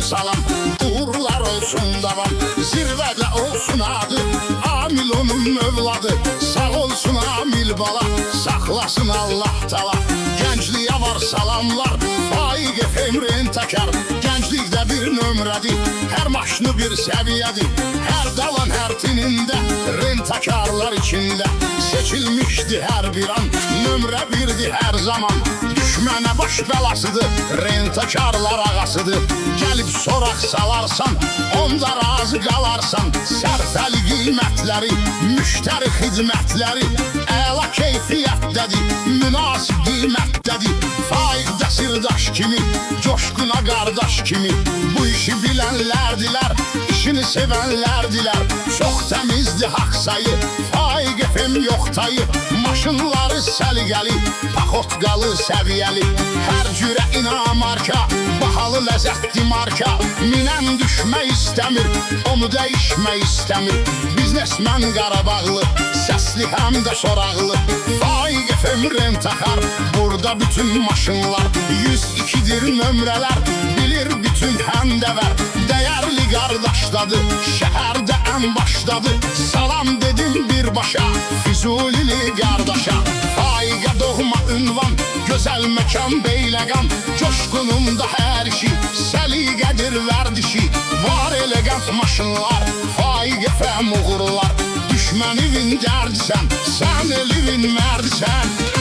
salam, uğurlar olsun davam. Zirvədə olsun adı, Amil onun övladı. Sağ olsun Amil bala, saxlasın Allah tala. Gəncliyə var salamlar, Faiq FM Rentakar. Gənclikdə bir nömrədir, hər maşını bir səviyyədir. Hər dalan hər tinində, rentakarlar içində. Seçilmişdi hər bir an, nömrə birdi hər zaman. Düşmənə baş bəlasıdır, rentakarlar ağasıdır. Gəlib soraq salarsan, onda razı qalarsan. Sərfəli qiymətləri, müştəri xidmətləri əla keyfiyyətdədir, münasib qiymətdədir. Faiqdə sirdaş kimi, coşquna qardaş kimi. Bu işi bilənlərdilər, işini sevənlərdilər. Çox təmizdir haqq sayı, Faiq FM yoxtayı. Maşınları səliqəli, paxotqalı səviyyəli. Hər cürə inamarka, bahalı ləzzətli marka. Minən düşmək istəmir, onu dəyişmək istəmir. Biznesmen Qarabağlı, səsli həm də soraqlı. Faiq FM Rentakar, burada bütün maşınlar. 102'dir nömrələr, bilir bütün həmdəvər. Dəyərli qardaşdadır, şəhərdə ən başdadır. Salam dedim birbaşa, Füzulili qardaşa. Faiqə doğma ünvan, gözəl məkan Beyləqan. Coşqununda hər işi, səliqədir vərdişi. Var elegant maşınlar, Faiq FM uğurlar. Düşmən evin dərdisən, sən elivin mərdisən.